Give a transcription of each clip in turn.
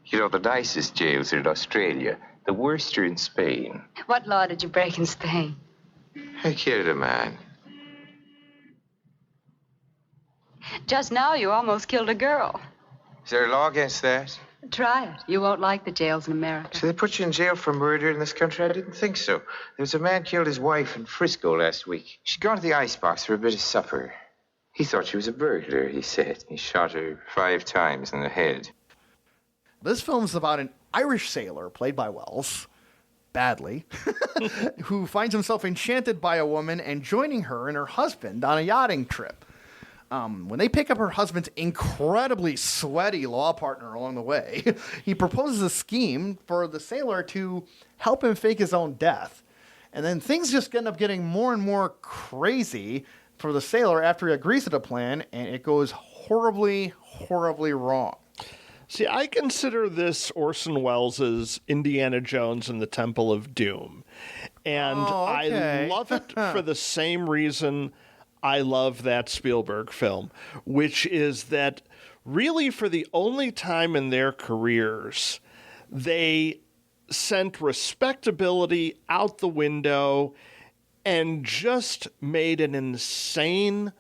You know, the nicest jails are in Australia. The worst are in Spain. What law did you break in Spain? I killed a man. Just now you almost killed a girl. Is there a law against that? Try it. You won't like the jails in America. So they put you in jail for murder in this country? I didn't think so. There was a man killed his wife in Frisco last week. She'd gone to the icebox for a bit of supper. He thought she was a burglar, he said. He shot her 5 times in the head. This film's about an Irish sailor, played by Welles, badly, who finds himself enchanted by a woman and joining her and her husband on a yachting trip. When they pick up her husband's incredibly sweaty law partner along the way, he proposes a scheme for the sailor to help him fake his own death. And then things just end up getting more and more crazy for the sailor after he agrees to the plan, and it goes horribly, horribly wrong. See, I consider this Orson Welles' Indiana Jones and the Temple of Doom. And I love it for the same reason I love that Spielberg film, which is that really for the only time in their careers, they sent respectability out the window and just made an insane,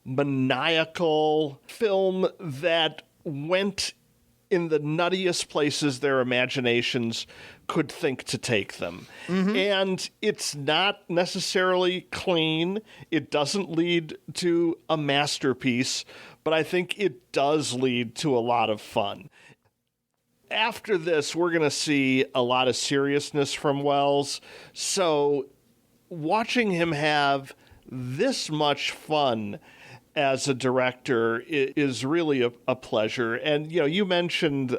maniacal film that went in the nuttiest places their imaginations could think to take them. Mm-hmm. And it's not necessarily clean. It doesn't lead to a masterpiece, but I think it does lead to a lot of fun. After this, we're going to see a lot of seriousness from Welles. So watching him have this much fun as a director is really a pleasure. And, you know, you mentioned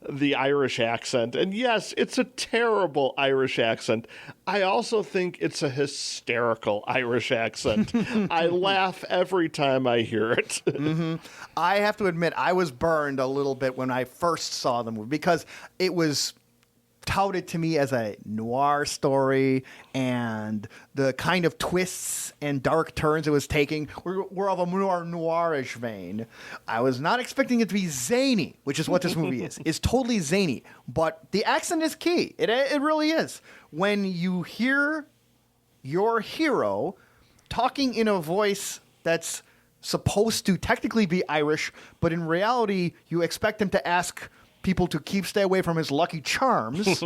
the Irish accent. And yes, it's a terrible Irish accent. I also think it's a hysterical Irish accent. I laugh every time I hear it. Mm-hmm. I have to admit, I was burned a little bit when I first saw the movie because it was touted to me as a noir story, and the kind of twists and dark turns it was taking were of a more noirish vein. I was not expecting it to be zany, which is what this movie is. It's totally zany, but the accent is key. It really is. When you hear your hero talking in a voice that's supposed to technically be Irish, but in reality you expect him to ask people to stay away from his Lucky Charms,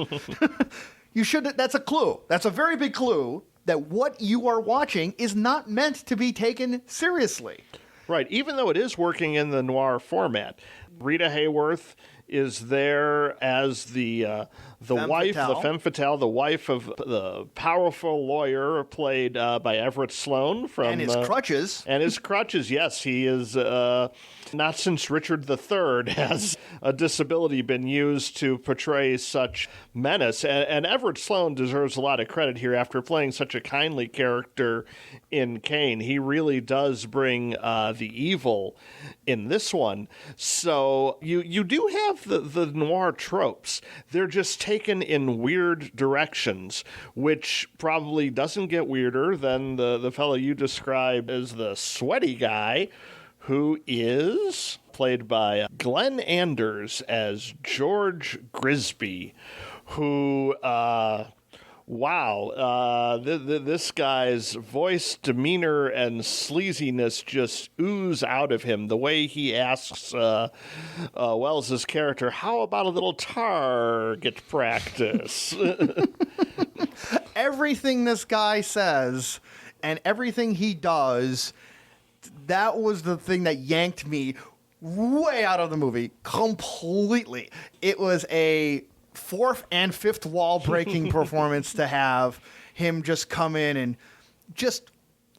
that's a clue. That's a very big clue that what you are watching is not meant to be taken seriously. Right, even though it is working in the noir format. Rita Hayworth is there as the wife, the femme fatale, the wife of the powerful lawyer played by Everett Sloane from and his crutches. And his crutches, yes, he is. Not since Richard III has a disability been used to portray such menace. And Everett Sloane deserves a lot of credit here after playing such a kindly character in Kane. He really does bring the evil in this one. So you do have the noir tropes. They're just taken in weird directions, which probably doesn't get weirder than the fellow you described as the sweaty guy, who is played by Glenn Anders as George Grisby, who, this guy's voice, demeanor, and sleaziness just ooze out of him. The way he asks Welles' character, how about a little tarrrrrrget practice? Everything this guy says and everything he does, that was the thing that yanked me way out of the movie completely. It was a fourth and fifth wall breaking performance to have him just come in and just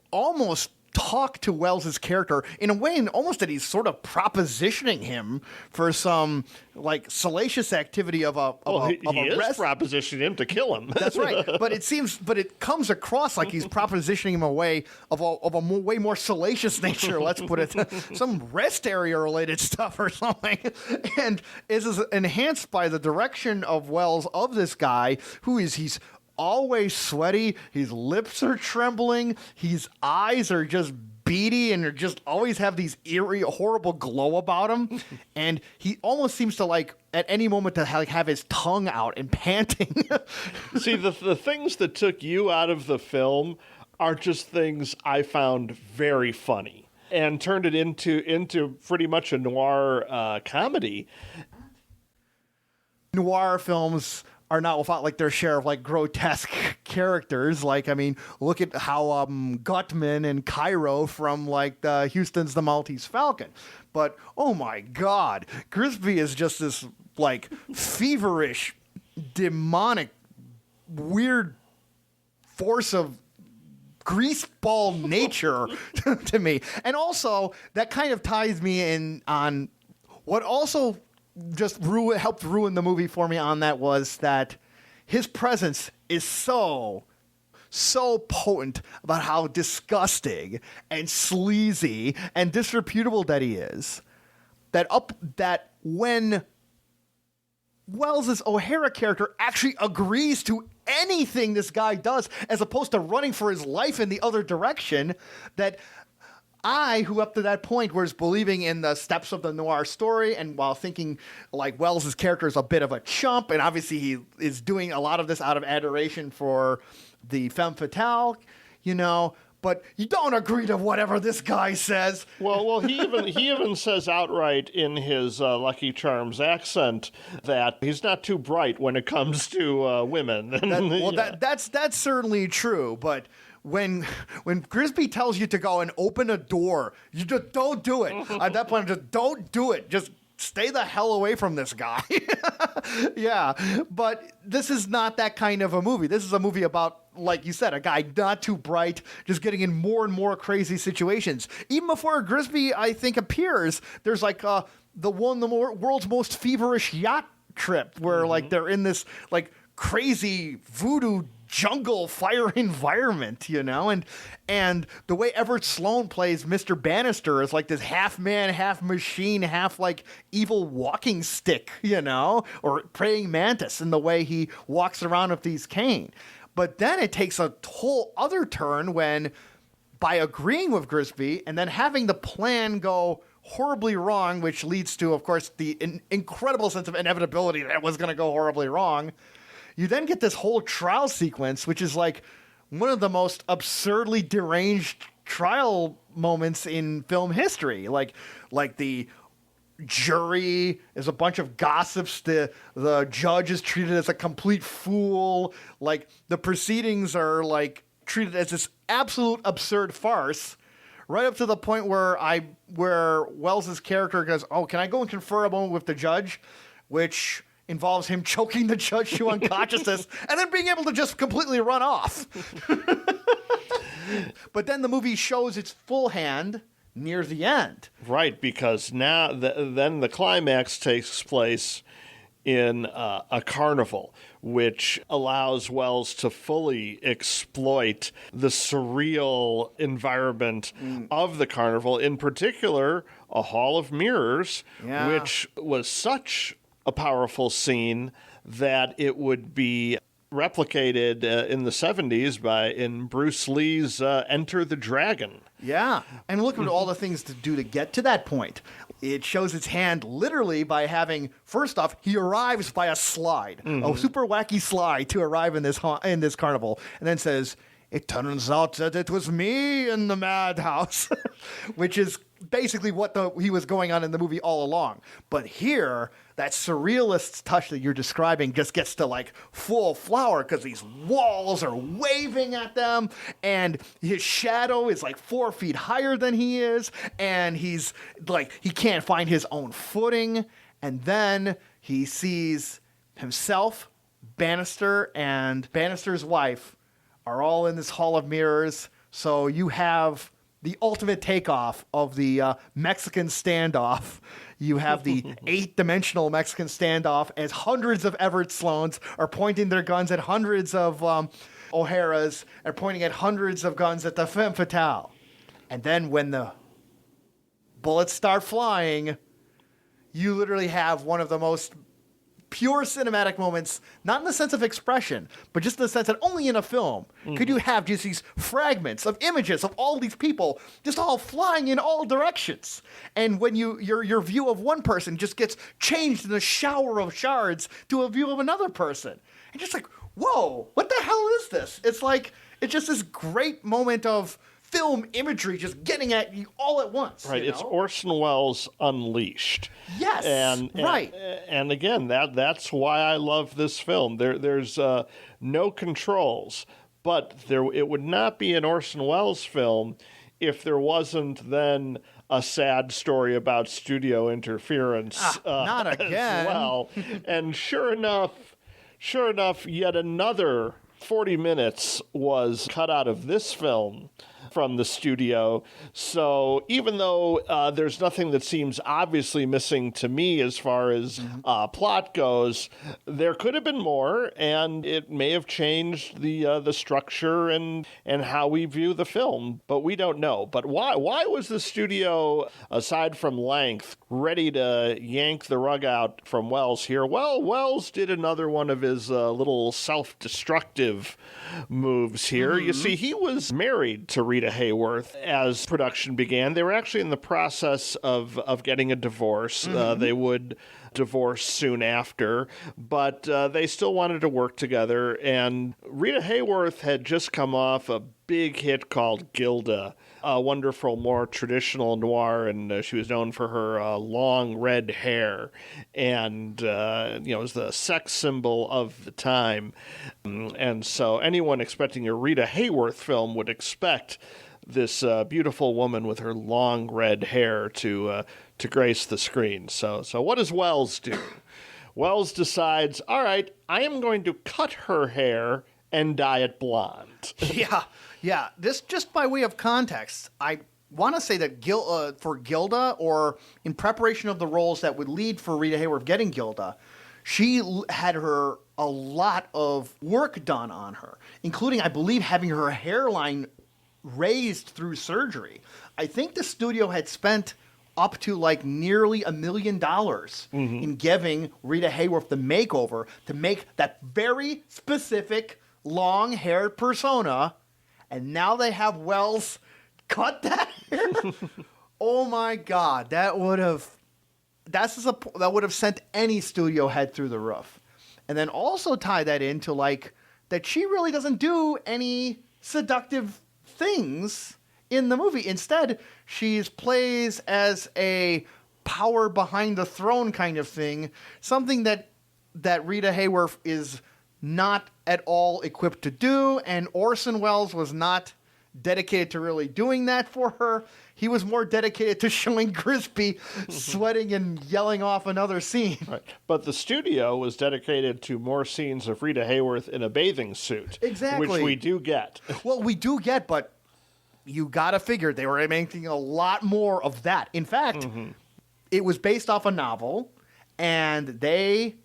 almost talk to Welles' character in a way almost that he's sort of propositioning him for some like salacious activity of a he is propositioning him to kill him. That's right. But it comes across like he's propositioning him a way of a way more salacious nature, let's put it, some rest area related stuff or something. And this is enhanced by the direction of Welles of this guy he's always sweaty. His lips are trembling. His eyes are just beady and just always have these eerie, horrible glow about him. And he almost seems to like at any moment to have his tongue out and panting. See, the things that took you out of the film are just things I found very funny and turned it into pretty much a noir comedy. Noir films are not without like their share of like grotesque characters. Like, I mean, look at how Gutman and Cairo from like Houston's The Maltese Falcon. But oh my God, Grisby is just this like feverish, demonic, weird force of greaseball nature to me. And also that kind of ties me in on what also just helped ruin the movie for me on that was that his presence is so potent about how disgusting and sleazy and disreputable that he is that when Wells's O'Hara character actually agrees to anything this guy does as opposed to running for his life in the other direction, that I, who up to that point was believing in the steps of the noir story and while thinking like Wells's character is a bit of a chump, and obviously he is doing a lot of this out of adoration for the femme fatale, you know, but you don't agree to whatever this guy says. Well, he even says outright in his Lucky Charms accent that he's not too bright when it comes to women. That's certainly true, but when Grisby tells you to go and open a door, you just don't do it. At that point, just don't do it. Just stay the hell away from this guy. Yeah, but this is not that kind of a movie. This is a movie about, like you said, a guy not too bright, just getting in more and more crazy situations. Even before Grisby, I think, appears, there's like the world's most feverish yacht trip where like they're in this like crazy voodoo jungle fire environment, you know, and the way Everett Sloane plays Mr. Bannister is like this half man, half machine, half like evil walking stick, you know, or praying mantis in the way he walks around with these cane. But then it takes a whole other turn when, by agreeing with Grisby and then having the plan go horribly wrong, which leads to, of course, the incredible sense of inevitability that it was going to go horribly wrong, you then get this whole trial sequence, which is like one of the most absurdly deranged trial moments in film history. Like the jury is a bunch of gossips. The judge is treated as a complete fool. Like the proceedings are like treated as this absolute absurd farce, right up to the point where Wells's character goes, "Oh, can I go and confer a moment with the judge?" Which involves him choking the judge to unconsciousness and then being able to just completely run off. But then the movie shows its full hand near the end. Right, because now then the climax takes place in a carnival, which allows Welles to fully exploit the surreal environment of the carnival, in particular, a hall of mirrors, which was such a powerful scene that it would be replicated in the 70s in Bruce Lee's Enter the Dragon. Yeah, and look at all the things to do to get to that point. It shows its hand literally by having, first off, he arrives by a slide, a super wacky slide to arrive in this carnival, and then says, "It turns out that it was me in the madhouse," which is basically what he was going on in the movie all along. But here, that surrealist touch that you're describing just gets to like full flower because these walls are waving at them and his shadow is like 4 feet higher than he is, and he's like, he can't find his own footing. And then he sees himself, Bannister, and Bannister's wife are all in this hall of mirrors. So you have the ultimate takeoff of the Mexican standoff. You have the 8-dimensional Mexican standoff as hundreds of Everett Sloanes are pointing their guns at hundreds of O'Haras and pointing at hundreds of guns at the femme fatale. And then when the bullets start flying, you literally have one of the most pure cinematic moments, not in the sense of expression, but just in the sense that only in a film could you have just these fragments of images of all these people just all flying in all directions. And when your view of one person just gets changed in a shower of shards to a view of another person. And just like, whoa, what the hell is this? It's like, it's just this great moment of film imagery just getting at you all at once. Right, it's Orson Welles unleashed. Yes, right. And again, that's why I love this film. There's no controls, but it would not be an Orson Welles film if there wasn't then a sad story about studio interference not again. as well. And sure enough, yet another 40 minutes was cut out of this film from the studio. So even though there's nothing that seems obviously missing to me as far as plot goes, there could have been more, and it may have changed the structure and how we view the film, but we don't know. But why was the studio, aside from length, ready to yank the rug out from Welles here? Well, Welles did another one of his little self-destructive moves here. You see, he was married to Rita Hayworth as production began. They were actually in the process of getting a divorce. They would divorce soon after, but they still wanted to work together. And Rita Hayworth had just come off a big hit called Gilda, a wonderful, more traditional noir, and she was known for her long red hair, and was the sex symbol of the time. And so anyone expecting a Rita Hayworth film would expect this beautiful woman with her long red hair to grace the screen. So what does Welles do? Welles decides, all right, I am going to cut her hair and dye it blonde. Yeah. This, just by way of context, I want to say that for Gilda, or in preparation of the roles that would lead for Rita Hayworth getting Gilda, she had a lot of work done on her, including, I believe, having her hairline raised through surgery. I think the studio had spent up to like nearly $1 million in giving Rita Hayworth the makeover to make that very specific long-haired persona, and now they have Welles cut that hair. Oh my God, that would have sent any studio head through the roof. And then also tie that into like that she really doesn't do any seductive things in the movie. Instead, she plays as a power behind the throne kind of thing, something that Rita Hayworth is not at all equipped to do, and Orson Welles was not dedicated to really doing that for her. He was more dedicated to showing Grisby sweating and yelling off another scene. Right. But the studio was dedicated to more scenes of Rita Hayworth in a bathing suit. Exactly. Which we do get. Well, we do get, but you gotta figure they were making a lot more of that. In fact, it was based off a novel, and they,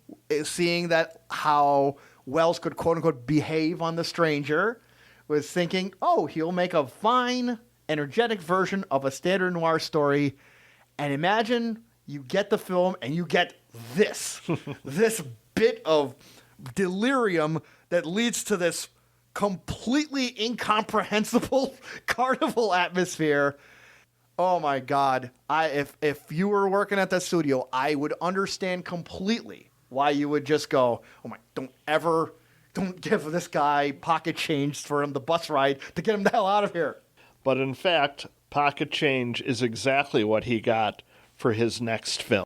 seeing that how Welles could quote-unquote behave on the stranger, was thinking, oh, he'll make a fine, energetic version of a standard noir story. And imagine you get the film and you get this. This bit of delirium that leads to this completely incomprehensible carnival atmosphere. Oh my God. If you were working at that studio, I would understand completely why you would just go, oh my, don't give this guy pocket change for him the bus ride to get him the hell out of here. But in fact, pocket change is exactly what he got for his next film.